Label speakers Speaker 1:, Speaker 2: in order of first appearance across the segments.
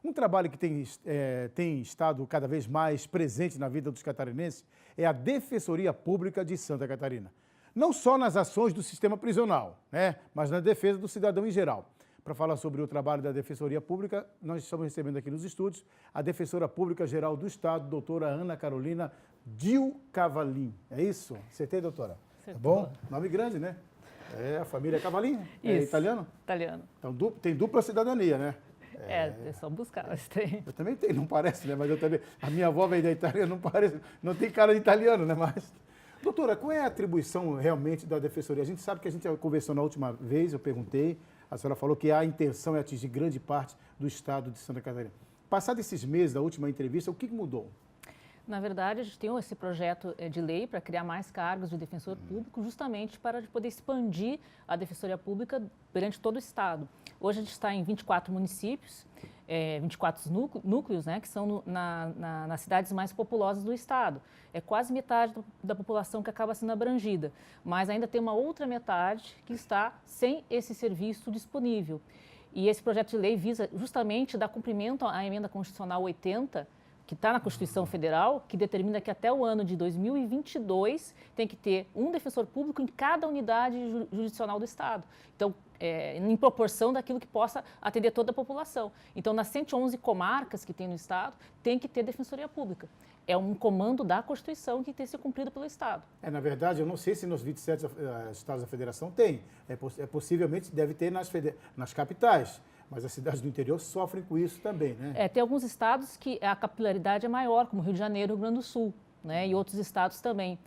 Speaker 1: Um trabalho que tem estado cada vez mais presente na vida dos catarinenses é a Defensoria Pública de Santa Catarina. Não só nas ações do sistema prisional, né, mas na defesa do cidadão em geral. Para falar sobre o trabalho da Defensoria Pública, nós estamos recebendo aqui nos estúdios a Defensora Pública Geral do Estado, doutora Ana Carolina Dil Cavalim. É isso? Acertei, doutora?
Speaker 2: Acertou.
Speaker 1: Tá bom? Nome grande, né? É a família Cavalim? É
Speaker 2: Isso.
Speaker 1: italiano?
Speaker 2: Italiano.
Speaker 1: Então tem dupla cidadania, né?
Speaker 2: É só buscar, mas tem.
Speaker 1: Eu também tenho, não parece, né? Mas eu também. A minha avó veio da Itália, não parece, não tem cara de italiano, né? Mas. Doutora, qual é a atribuição realmente da Defensoria? A gente sabe que a gente conversou na última vez, eu perguntei, a senhora falou que a intenção é atingir grande parte do estado de Santa Catarina. Passados esses meses da última entrevista, o que mudou?
Speaker 2: Na verdade, a gente tem esse projeto de lei para criar mais cargos de defensor público, justamente para poder expandir a Defensoria Pública perante todo o estado. Hoje a gente está em 24 municípios, 24 núcleos, né, que são nas cidades mais populosas do estado. É quase metade da população que acaba sendo abrangida, mas ainda tem uma outra metade que está sem esse serviço disponível. E esse projeto de lei visa justamente dar cumprimento à emenda constitucional 80, que está na Constituição Federal, que determina que até o ano de 2022 tem que ter um defensor público em cada unidade jurisdicional do Estado. Então, em proporção daquilo que possa atender toda a população. Então, nas 111 comarcas que tem no Estado, tem que ter defensoria pública. É um comando da Constituição que tem que ser cumprido pelo Estado.
Speaker 1: Na verdade, eu não sei se nos 27 estados da Federação tem. Possivelmente deve ter nas capitais. Mas as cidades do interior sofrem com isso também, né?
Speaker 2: Tem alguns estados que a capilaridade é maior, como Rio de Janeiro e Rio Grande do Sul, né? E outros estados também.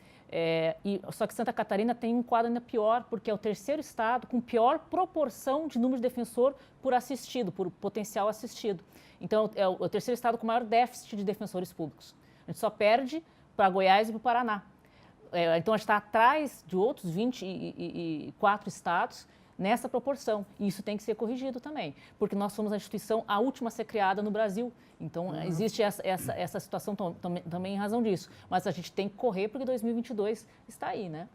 Speaker 2: Só que Santa Catarina tem um quadro ainda pior, porque é o terceiro estado com pior proporção de número de defensor por assistido, por potencial assistido. Então, é o terceiro estado com maior déficit de defensores públicos. A gente só perde para Goiás e para o Paraná. Então, a gente está atrás de outros 24 estados nessa proporção. E isso tem que ser corrigido também, porque nós somos a instituição a última a ser criada no Brasil. Então, existe essa situação também em razão disso. Mas a gente tem que correr porque 2022 está aí, né?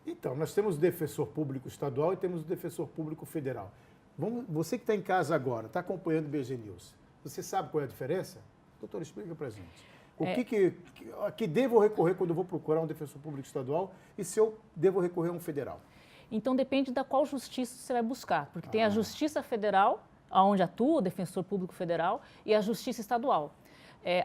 Speaker 1: Então, nós temos o defensor público estadual e temos o defensor público federal. Você que está em casa agora, está acompanhando o BG News, você sabe qual é a diferença? Doutor, explica para a gente. A que devo recorrer quando eu vou procurar um defensor público estadual e se eu devo recorrer a um federal?
Speaker 2: Então, depende da qual justiça você vai buscar, porque tem a Justiça Federal, onde atua o Defensor Público Federal, e a Justiça Estadual.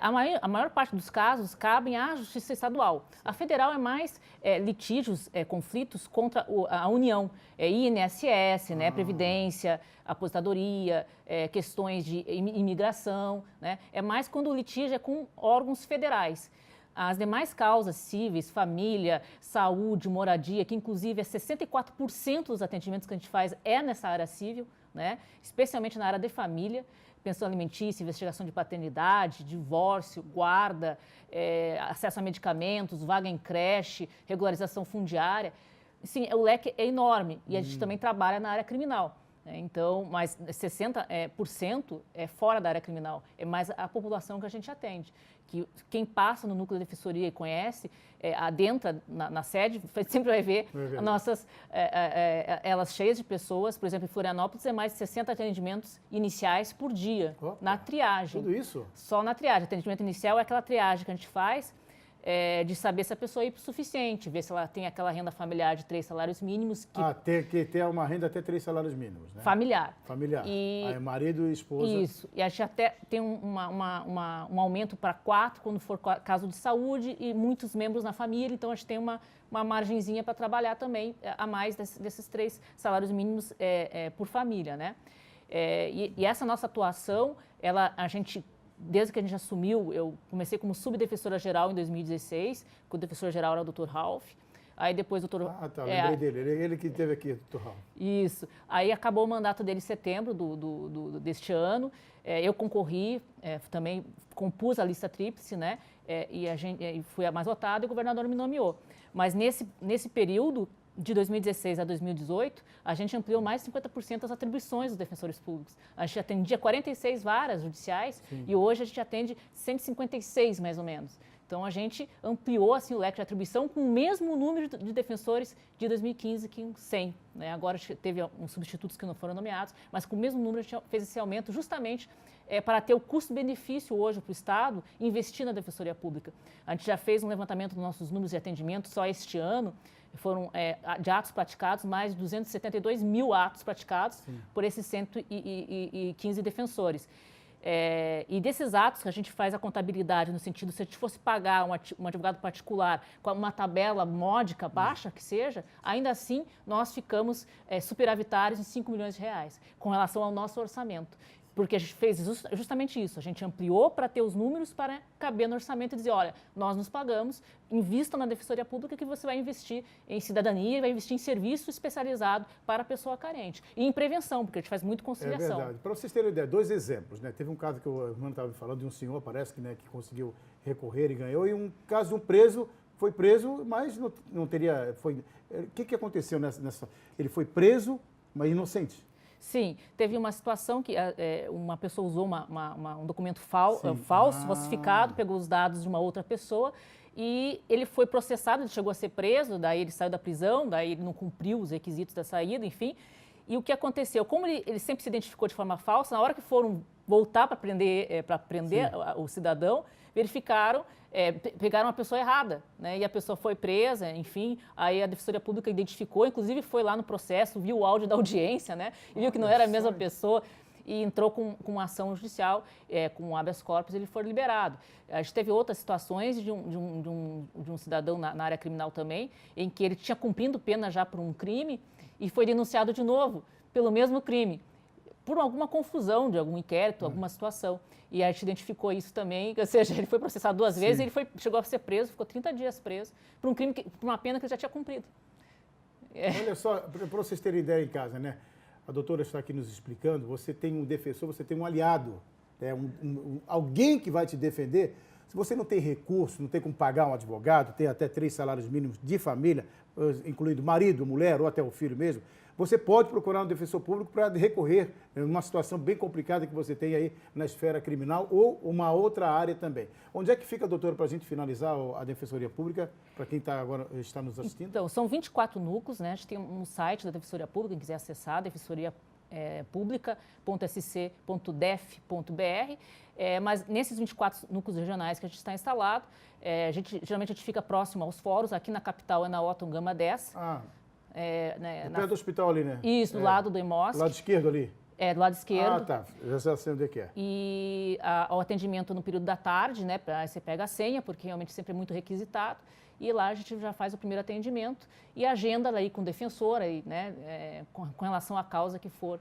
Speaker 2: A maior parte dos casos cabem à Justiça Estadual. A Federal é mais litígios, conflitos contra a União, INSS, né, Previdência, aposentadoria, questões de imigração, né? É mais quando o litígio é com órgãos federais. As demais causas cíveis, família, saúde, moradia, que inclusive 64% dos atendimentos que a gente faz nessa área civil, né? Especialmente na área de família, pensão alimentícia, investigação de paternidade, divórcio, guarda, acesso a medicamentos, vaga em creche, regularização fundiária. Sim, o leque é enorme e a gente também trabalha na área criminal. Então, mas 60% é fora da área criminal, é mais a população que a gente atende. Que quem passa no núcleo de defensoria e conhece, adentra na sede, sempre vai ver elas cheias de pessoas. Por exemplo, em Florianópolis, é mais de 60 atendimentos iniciais por dia, na triagem.
Speaker 1: Tudo isso?
Speaker 2: Só na triagem. Atendimento inicial é aquela triagem que a gente faz, de saber se a pessoa é suficiente, ver se ela tem aquela renda familiar de 3 salários mínimos.
Speaker 1: Tem que ter uma renda até 3 salários mínimos, né?
Speaker 2: Familiar.
Speaker 1: Aí, marido e esposa.
Speaker 2: Isso. E a gente até tem um aumento para 4 quando for caso de saúde e muitos membros na família. Então, a gente tem uma margenzinha para trabalhar também a mais desses 3 salários mínimos por família, né? E essa nossa atuação, desde que a gente assumiu, eu comecei como subdefensora-geral em 2016, que o defensor-geral era o Dr. Ralph. Aí depois o doutor...
Speaker 1: lembrei dele. Ele que esteve aqui, Dr. Ralph.
Speaker 2: Isso. Aí acabou o mandato dele em setembro deste ano. Eu concorri, também compus a lista tríplice, né? E fui a mais votada e o governador me nomeou. Mas nesse período, de 2016 a 2018, a gente ampliou mais de 50% das atribuições dos defensores públicos. A gente atendia 46 varas judiciais. Sim. E hoje a gente atende 156, mais ou menos. Então, a gente ampliou assim, o leque de atribuição com o mesmo número de defensores de 2015, que 100. Né? Agora teve uns substitutos que não foram nomeados, mas com o mesmo número a gente fez esse aumento justamente para ter o custo-benefício hoje para o Estado investir na Defensoria Pública. A gente já fez um levantamento dos nossos números de atendimento só este ano, foram de atos praticados, mais de 272 mil atos praticados por esses 115 defensores. E desses atos que a gente faz a contabilidade, no sentido, se a gente fosse pagar um advogado particular com uma tabela módica, baixa que seja, ainda assim nós ficamos superavitários em 5 milhões de reais, com relação ao nosso orçamento. Porque a gente fez justamente isso, a gente ampliou para ter os números para caber no orçamento e dizer, olha, nós nos pagamos, invista na Defensoria Pública que você vai investir em cidadania, vai investir em serviço especializado para a pessoa carente. E em prevenção, porque a gente faz muito conciliação.
Speaker 1: É verdade. Para vocês terem uma ideia, 2 exemplos, né? Teve um caso que o irmão estava falando de um senhor, parece que, né, que conseguiu recorrer e ganhou, e um caso de um preso, foi preso, mas não teria... O que aconteceu nessa... Ele foi preso, mas inocente.
Speaker 2: Sim, teve uma situação que uma pessoa usou um documento falso, falsificado, pegou os dados de uma outra pessoa e ele foi processado, ele chegou a ser preso, daí ele saiu da prisão, daí ele não cumpriu os requisitos da saída, enfim. E o que aconteceu? Como ele sempre se identificou de forma falsa, na hora que foram voltar para prender o cidadão, verificaram, pegaram a pessoa errada, né? E a pessoa foi presa, enfim, aí a Defensoria Pública identificou, inclusive foi lá no processo, viu o áudio da audiência, né? E viu que não era a mesma pessoa e entrou com uma ação judicial, com habeas corpus, ele foi liberado. A gente teve outras situações de um cidadão na área criminal também, em que ele tinha cumprido pena já por um crime e foi denunciado de novo pelo mesmo crime, por alguma confusão de algum inquérito, alguma situação. E a gente identificou isso também, ou seja, ele foi processado 2 vezes, ele chegou a ser preso, ficou 30 dias preso, por um crime, por uma pena que ele já tinha cumprido.
Speaker 1: Olha só, para vocês terem ideia em casa, né? A doutora está aqui nos explicando, você tem um defensor, você tem um aliado, alguém que vai te defender. Se você não tem recurso, não tem como pagar um advogado, tem até 3 salários mínimos de família, incluindo marido, mulher ou até o filho mesmo, você pode procurar um defensor público para recorrer numa situação bem complicada que você tem aí na esfera criminal ou uma outra área também. Onde é que fica, doutora, para a gente finalizar a Defensoria Pública, para quem agora está nos assistindo?
Speaker 2: Então, são 24 núcleos, né? A gente tem um site da Defensoria Pública, quem quiser acessar, defensoriapublica.sc.def.br. Mas nesses 24 núcleos regionais que a gente está instalado, geralmente a gente fica próximo aos fóruns, aqui na capital é na Otton Gama 10.
Speaker 1: Perto do hospital ali, né?
Speaker 2: Isso, do lado do EMOSC.
Speaker 1: Do lado esquerdo ali?
Speaker 2: Do lado esquerdo.
Speaker 1: Ah, tá. Eu já sei onde é que é.
Speaker 2: E o atendimento no período da tarde, né? Aí você pega a senha, porque realmente sempre é muito requisitado. E lá a gente já faz o primeiro atendimento e agenda aí com o defensor, aí, né? Com relação à causa que for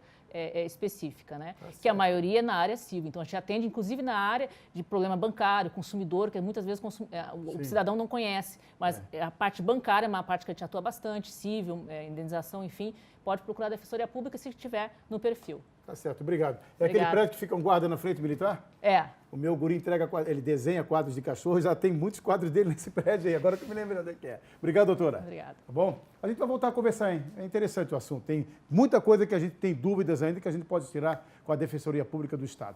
Speaker 2: específica, né? Que a maioria é na área civil. Então, a gente atende, inclusive, na área de problema bancário, consumidor, que muitas vezes o cidadão não conhece. Mas a parte bancária é uma parte que a gente atua bastante, civil, indenização, enfim. Pode procurar a Defensoria Pública se estiver no perfil.
Speaker 1: Tá certo, obrigado. Aquele prédio que fica um guarda na frente militar? O meu guri entrega, ele desenha quadros de cachorro, já tem muitos quadros dele nesse prédio aí, agora que eu me lembro onde é que é. Obrigado, doutora.
Speaker 2: Obrigada.
Speaker 1: Tá bom? A gente vai voltar a conversar, hein? É interessante o assunto, tem muita coisa que a gente tem dúvidas ainda que a gente pode tirar com a Defensoria Pública do Estado.